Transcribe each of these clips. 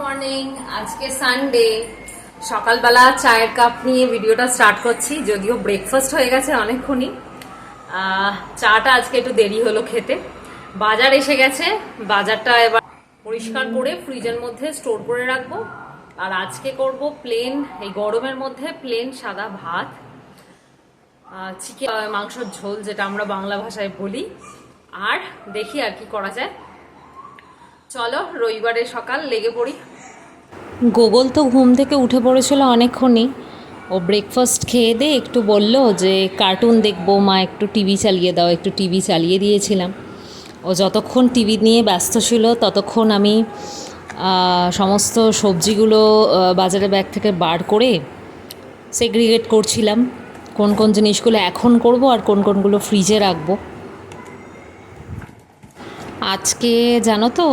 Morning. আজকে Sunday, সকালবেলা চায়ের কাপ নিয়ে ভিডিওটা স্টার্ট করছি। যদিও ব্রেকফাস্ট হয়ে গেছে অনেকক্ষণই, চাটা আজকে একটু দেরি হলো খেতে। বাজার এসে গেছে, বাজারটা এবার পরিষ্কার করে ফ্রিজের মধ্যে স্টোর করে রাখবো। আর আজকে করব প্লেন, এই গরমের মধ্যে প্লেন সাদা ভাত, চিকেন মাংসর ঝোল যেটা আমরা বাংলা ভাষায় বলি। আর দেখি আর কি করা যায়। চলো রবিবারের সকাল লেগে পড়ি। গোগল তো ঘুম থেকে উঠে পড়েছিল অনেকক্ষণই। ও ব্রেকফাস্ট খেয়ে দিয়ে একটু বলল যে কার্টুন দেখবো মা, একটু টিভি চালিয়ে দাও। একটু টিভি চালিয়ে দিয়েছিলাম। ও যতক্ষণ টিভি নিয়ে ব্যস্ত ছিল ততক্ষণ আমি সমস্ত সবজিগুলো বাজারের ব্যাগ থেকে বার করে সেগ্রিগেট করছিলাম, কোন কোন জিনিসগুলো এখন করব আর কোন কোনগুলো ফ্রিজে রাখবো। আজকে জানো তো,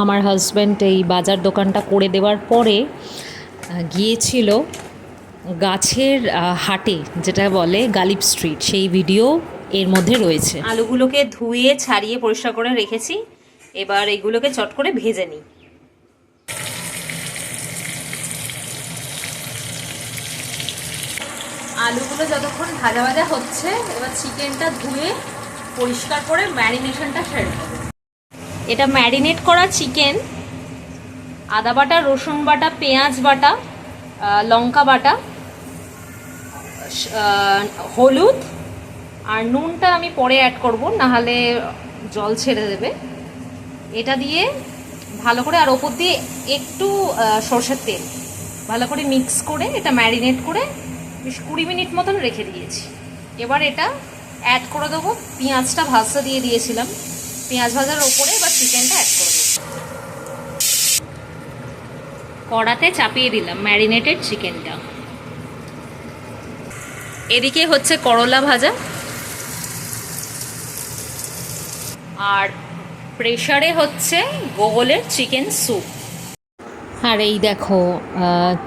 আমার হাজব্যান্ড এই বাজার দোকানটা করে দেওয়ার পরে গিয়েছিল গাছের হাটে, যেটা বলে গালিব স্ট্রিট। সেই ভিডিও এর মধ্যে রয়েছে। আলুগুলোকে ধুয়ে ছাড়িয়ে পরিষ্কার করে রেখেছি, এবার এগুলোকে চট করে ভেজে নিই। আলুগুলো যতক্ষণ ভাজা ভাজা হচ্ছে, এবার চিকেনটা ধুয়ে পরিষ্কার করে ম্যারিনেশনটা সেরে নেব। এটা ম্যারিনেট করা চিকেন, আদা বাটা, রসুন বাটা, পেঁয়াজ বাটা, লঙ্কা বাটা, হলুদ আর নুনটা আমি পরে অ্যাড করব, নাহলে জল ছেড়ে দেবে। এটা দিয়ে ভালো করে, আর ওপর দিয়ে একটু সরষের তেল, ভালো করে মিক্স করে এটা ম্যারিনেট করে 20 মিনিট মতন রেখে দিয়েছি। এবার এটা অ্যাড করে দেবো। পেঁয়াজটা ভাজতে দিয়ে দিয়েছিলাম, পেঁয়াজ ভাজার ওপরে এবার চিকেনটা অ্যাড করে দেবো। কড়াতে চাপিয়ে দিলাম ম্যারিনেটেড চিকেনটা। এদিকে হচ্ছে করলা ভাজা, আর প্রেসারে হচ্ছে গোগলের চিকেন স্যুপ। আর এই দেখো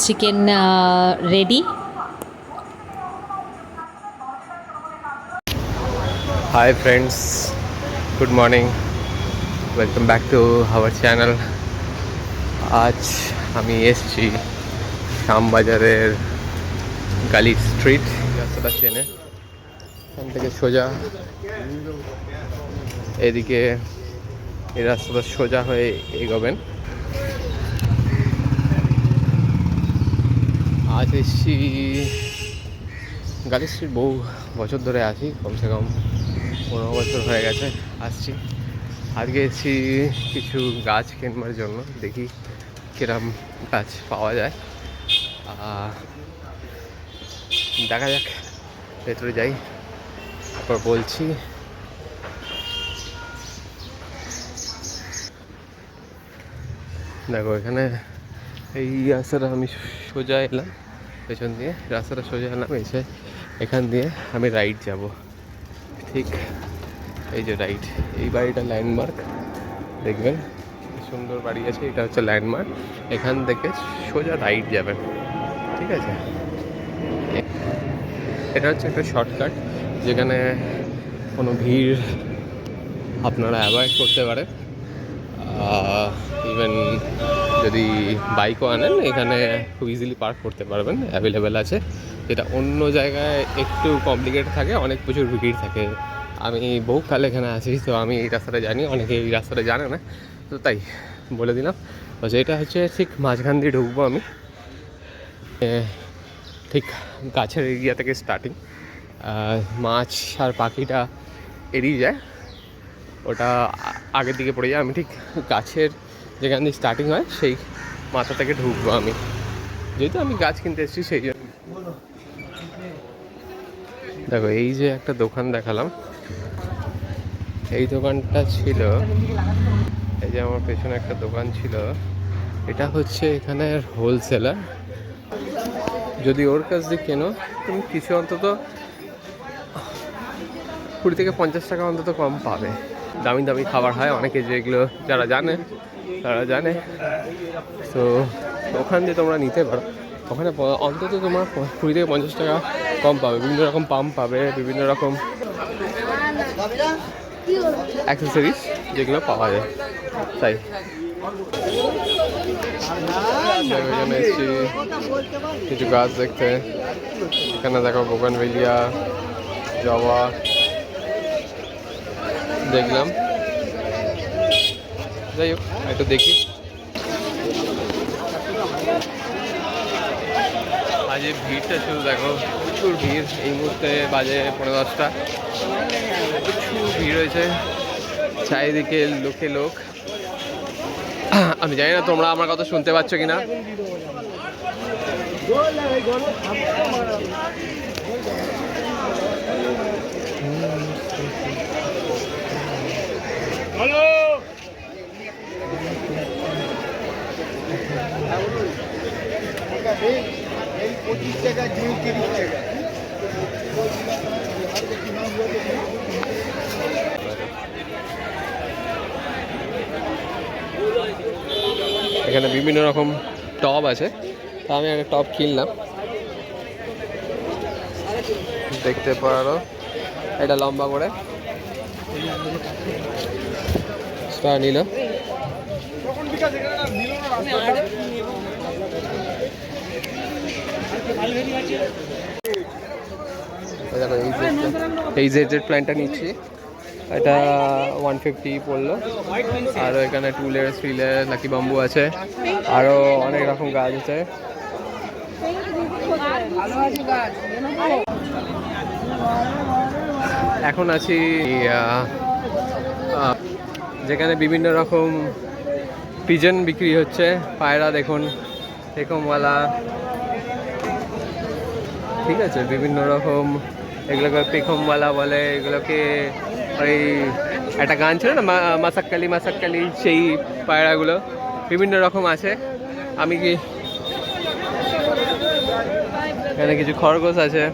chicken ready. Hi friends, good morning, welcome back to our channel. আজ আমি এসছি শ্যামবাজারের গালিব স্ট্রিট। রাস্তাটা চেনে, এখান থেকে সোজা এদিকে এই রাস্তাটা সোজা হয়ে এগোবেন। আজ এসছি গালিব স্ট্রিট, বহু বছর ধরে আছি, কমসে কম 15 বছর হয়ে গেছে আসছি। আজকে এসেছি কিছু গাছ কিনবার জন্য, দেখি কিরম গাছ পাওয়া যায়। দেখা যাক, ভেতরে যাই, তারপর বলছি। দেখো এখানে এই রাস্তাটা আমি সোজা এলাম, পেছন দিয়ে রাস্তাটা সোজা এলাম, এসে এখান দিয়ে আমি রাইট যাব। ঠিক এই যে রাইট, এই বাড়িটা ল্যান্ডমার্ক, দেখবেন সুন্দর বাড়ি আছে, এটা হচ্ছে ল্যান্ডমার্ক। এখান থেকে সোজা রাইট যাবেন, ঠিক আছে? এটা হচ্ছে একটা শর্টকাট, যেখানে কোনো ভিড় আপনারা অ্যাভয়েড করতে পারেন। ইভেন যদি বাইকও আনেন, এখানে খুব ইজিলি পার্ক করতে পারবেন, অ্যাভেলেবেল আছে। যেটা অন্য জায়গায় একটু কমপ্লিকেটেড থাকে, অনেক প্রচুর ভিড় থাকে। আমি বহুকাল এখানে আছি, তো আমি এই রাস্তাটা জানি, অনেকে এই রাস্তাটা জানে না, তো তাই বলে দিলাম। তো এটা হচ্ছে ঠিক মাঝখান দিয়ে ঢুকবো আমি, ঠিক গাছের এরিয়া থেকে স্টার্টিং। মাছ আর পাখিটা এড়িয়ে যায়, ওটা আগের দিকে পড়ে যায়। আমি ঠিক গাছের যেখান দিয়ে স্টার্টিং হয় সেই মাথা থেকে ঢুকবো আমি, যেহেতু আমি গাছ কিনতে এসেছি সেই জন্য। দেখো এই যে একটা দোকান দেখালাম, এই দোকানটা ছিল, এই যে আমার পেছনে একটা দোকান ছিল, এটা হচ্ছে এখানের হোলসেলার। যদি ওর কাছ দিয়ে কেনো, তুমি কিছু অন্তত 20 থেকে 50 টাকা অন্তত কম পাবে। দামি দামি খাবার হয় অনেকে, যেগুলো যারা জানে তারা জানে। তো ওখান দিয়ে তোমরা নিতে পারো, ওখানে অন্তত তোমার 20 থেকে 50 টাকা কম পাবে। বিভিন্ন রকম পাম্প পাবে, বিভিন্ন রকম অ্যাক্সেসরিজ যেগুলো পাওয়া যায়। তাই এখানে এসেছি কিছু গাছ দেখতে। এখানে দেখো বোগানভেলিয়া, জবা দেখলাম। যাই হোক একটু দেখি। আজ ভিড়টা শুধু দেখো, প্রচুর ভিড়। এই মুহূর্তে বাজে 10:15। প্রচুর ভিড় হয়েছে চারিদিকে, লোকে লোক। আমি জানি না তোমরা আমার কথা শুনতে পাচ্ছ কিনা। এখানে বিভিন্ন রকম টব আছে, তা আমি একটা টব কিনলাম। দেখতে পারো এটা লম্বা করে স্টার নিল। দেখো এই জেড প্ল্যান্টটা নিচ্ছি, এটা 150 পড়লো। আরও এখানে 2 লেয়ার 3 লেয়ার লাকি বাম্বু আছে, আরও অনেক রকম গাছ আছে। এখন আছি যেখানে বিভিন্ন রকম পিজন বিক্রি হচ্ছে। পায়রা দেখুন, পেখমওয়ালা, ঠিক আছে, বিভিন্ন রকম। এগুলোকে পেখমওয়ালা বলে। এগুলোকে ওই একটা গান ছিল না, মাসাক্কালি মাসাক্কালি, সেই পায়রাগুলো বিভিন্ন রকম আছে। আমি কি এখানে কিছু খরগোশ আছে।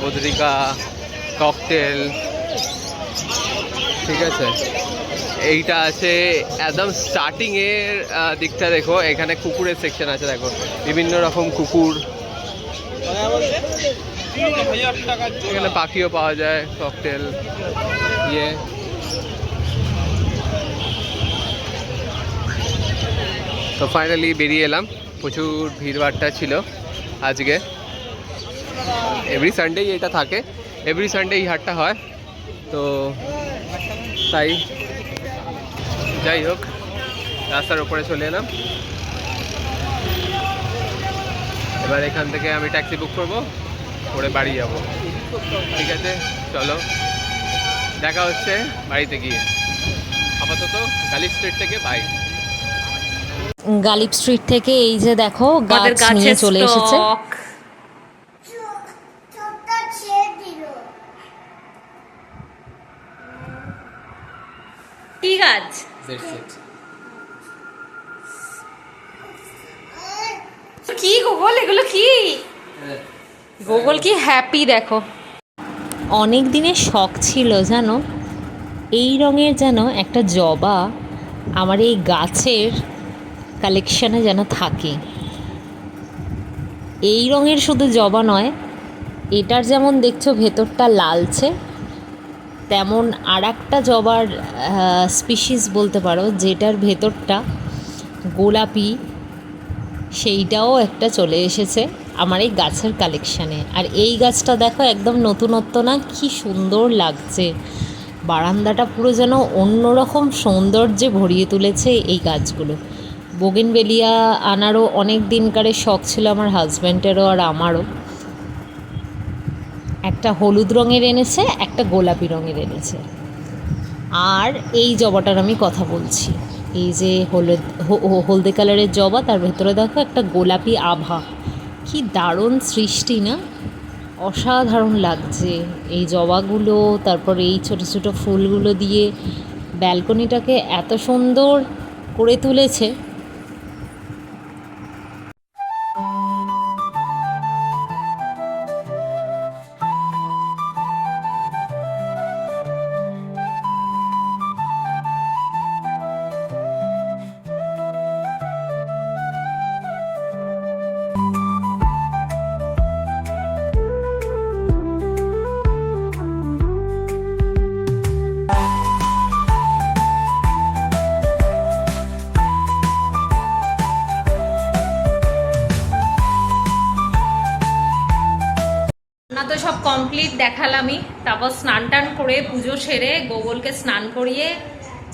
বদ্রিকা ককটেল, ঠিক আছে। এইটা আছে একদম স্টার্টিং এর দিকটা। দেখো এখানে কুকুরের সেকশন আছে, দেখো বিভিন্ন রকম কুকুর। এখানে পাখিও পাওয়া যায়, ককটেল ইয়ে। তো ফাইনালি বেরিয়ে এলাম। প্রচুর ভিড়ভাড়টা ছিল আজকে। এভরি সানডেই এটা থাকে, এভরি সানডে এই হাটটা হয়। তো তাই যাই হোক, রাস্তার উপরে চলে এলাম। এবার এখান থেকে আমি ট্যাক্সি বুক করবো, করে বাড়ি যাব। ঠিক আছে, চলো দেখা হচ্ছে বাড়িতে গিয়ে। আপাতত গালিব স্ট্রিট থেকে বাই। গালিব স্ট্রিট থেকে এই যে দেখো গাছ নিয়ে চলে এসেছে। কি গাছ? কি গোগল, এগুলো কি গোগল? কি হ্যাপি দেখো। অনেক দিনের শখ ছিল জানো, এই রঙের যেন একটা জবা আমার এই গাছের কালেকশানে যেন থাকে। এই রঙের শুধু জবা নয়, এটার যেমন দেখছো ভেতরটা লালচে, তেমন আর একটা জবার স্পিসিস বলতে পারো যেটার ভেতরটা গোলাপি, সেইটাও একটা চলে এসেছে আমার এই গাছের কালেকশানে। আর এই গাছটা দেখো একদম নতুনত্ব না, কি সুন্দর লাগছে। বারান্দাটা পুরো যেন অন্যরকম সৌন্দর্যে ভরিয়ে তুলেছে এই গাছগুলো। বোগেনভেলিয়া আনারও অনেক দিনকারের শখ ছিল আমার হাজব্যান্ডেরও আর আমারও। একটা হলুদ রঙের এনেছে, একটা গোলাপি রঙের এনেছে। আর এই জবাটার আমি কথা বলছি, এই যে হলদে কালারের জবা, তার ভেতরে দেখো একটা গোলাপি আভা। কি দারুণ সৃষ্টি না, অসাধারণ লাগছে এই জবাগুলো। তারপর এই ছোটো ছোটো ফুলগুলো দিয়ে ব্যালকনিটাকে এত সুন্দর করে তুলেছে। সব কমপ্লিট দেখালামই। তারপর স্নান টান করে পুজো সেরে গোগলকে স্নান করিয়ে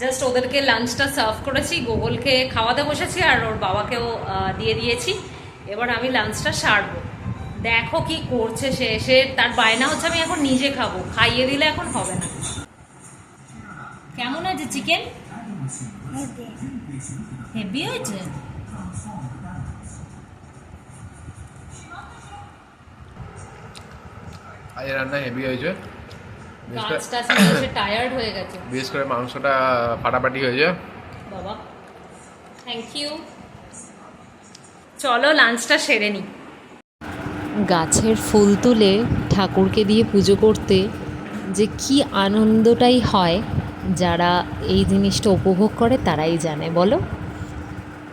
জাস্ট ওদেরকে লাঞ্চটা সার্ভ করেছি, গোগলকে খাওয়াতে বসেছি আর ওর বাবাকেও দিয়ে দিয়েছি। এবার আমি লাঞ্চটা সারবো। দেখো কি করছে সে, এসে তার বায়না হচ্ছে আমি এখন নিজে খাবো, খাইয়ে দিলে এখন হবে না। কেমন আছে চিকেন? হেভি হয়েছে। আজ রান্না হেভি হয়েছে, কাজটা টায়ার্ড হয়ে গেছে, বিশেষ করে মাংসটা ফাটাফাটি হয়েছে। বাবা থ্যাংক ইউ। চলো লাঞ্চটা সেরে নিই। গাছের ফুল তুলে ঠাকুরকে দিয়ে পুজো করতে যে কি আনন্দটাই হয়, যারা এই জিনিসটা উপভোগ করে তারাই জানে, বলো।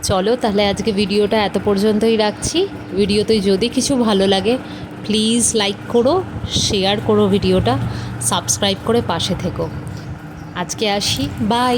চলো তাহলে আজকে ভিডিওটা এত পর্যন্তই রাখছি। ভিডিওতে যদি কিছু ভালো লাগে প্লিজ লাইক করো, শেয়ার করো ভিডিওটা, সাবস্ক্রাইব করে পাশে থেকো। আজকে আসি, বাই।